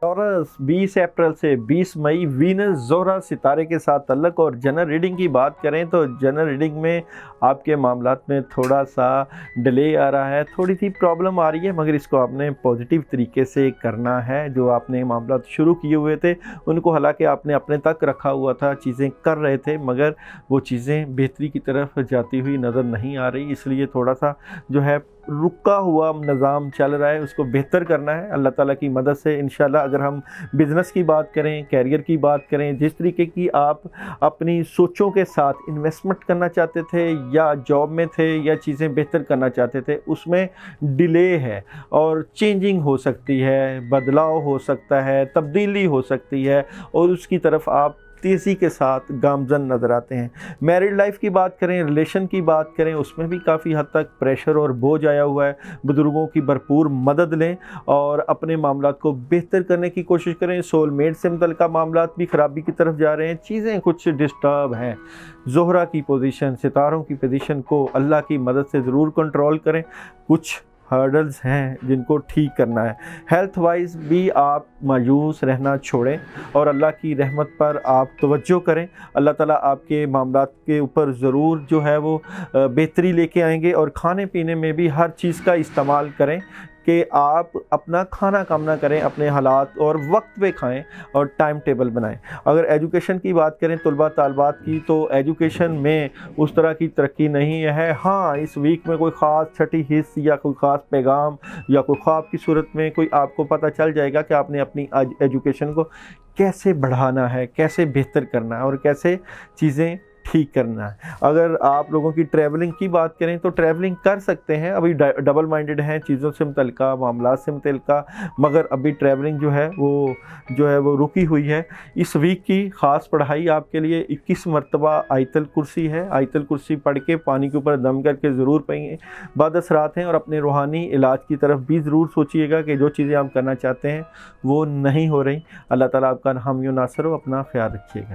Taurus 20 अप्रैल से 20 मई Venus Zohra सितारे के साथ तल्लक। और जनरल रीडिंग की बात करें तो जनरल रीडिंग में आपके मामलात में थोड़ा सा डिले आ रहा है, थोड़ी सी प्रॉब्लम आ रही है, मगर इसको आपने पॉजिटिव तरीके से करना है। जो आपने मामलात शुरू किए हुए थे उनको हालांकि आपने अपने तक रखा हुआ था, चीज़ें कर रहे थे, मगर वो चीज़ें बेहतरी की तरफ जाती हुई नज़र नहीं आ रही। इसलिए थोड़ा सा जो है रुका हुआ निज़ाम चल रहा है, उसको बेहतर करना है अल्लाह ताला की मदद से इंशाल्लाह। अगर हम बिज़नेस की बात करें, कैरियर की बात करें, जिस तरीके की आप अपनी सोचों के साथ इन्वेस्टमेंट करना चाहते थे या जॉब में थे या चीज़ें बेहतर करना चाहते थे, उसमें डिले है और चेंजिंग हो सकती है, बदलाव हो सकता है, तब्दीली हो सकती है और उसकी तरफ आप तेज़ी के साथ गामज़न नज़र आते हैं। मैरिड लाइफ की बात करें, रिलेशन की बात करें, उसमें भी काफ़ी हद तक प्रेशर और बोझ आया हुआ है। बुज़ुर्गों की भरपूर मदद लें और अपने मामलात को बेहतर करने की कोशिश करें। सोलमेट से मुतल्लिक़ मामलात भी ख़राबी की तरफ जा रहे हैं, चीज़ें कुछ डिस्टर्ब हैं। ज़ोहरा की पोजीशन, सितारों की पोजीशन को अल्लाह की मदद से ज़रूर कंट्रोल करें। कुछ हर्डल्स हैं जिनको ठीक करना है। हेल्थ वाइज भी आप मायूस रहना छोड़ें और अल्लाह की रहमत पर आप तवज्जो करें। अल्लाह ताला आपके मामलात के ऊपर ज़रूर जो है वो बेहतरी लेके आएंगे। और खाने पीने में भी हर चीज़ का इस्तेमाल करें कि आप अपना खाना कम ना करें, अपने हालात और वक्त पे खाएं और टाइम टेबल बनाएं। अगर एजुकेशन की बात करें तलबा तालबात की, तो एजुकेशन में उस तरह की तरक्की नहीं है। हाँ, इस वीक में कोई ख़ास छठी हिस्स या कोई ख़ास पैगाम या कोई ख्वाब की सूरत में कोई आपको पता चल जाएगा कि आपने अपनी एजुकेशन को कैसे बढ़ाना है, कैसे बेहतर करना है और कैसे चीज़ें ठीक करना है। अगर आप लोगों की ट्रैवलिंग की बात करें तो ट्रैवलिंग कर सकते हैं, अभी डबल माइंडेड हैं चीज़ों से मुतल्लिका, मामलात से मुतल्लिका, मगर अभी ट्रैवलिंग जो है वो रुकी हुई है। इस वीक की ख़ास पढ़ाई आपके लिए 21 मरतबा आयतल कुर्सी है। आयतल कुर्सी पढ़ के पानी के ऊपर दम करके ज़रूर पढ़ेंगे, बादअसरात हैं। और अपने रूहानी इलाज की तरफ भी ज़रूर सोचिएगा कि जो चीज़ें आप करना चाहते हैं वो नहीं हो रही। अल्लाह ताला आपका हामी व नासिर हो। अपना ख्याल रखिएगा।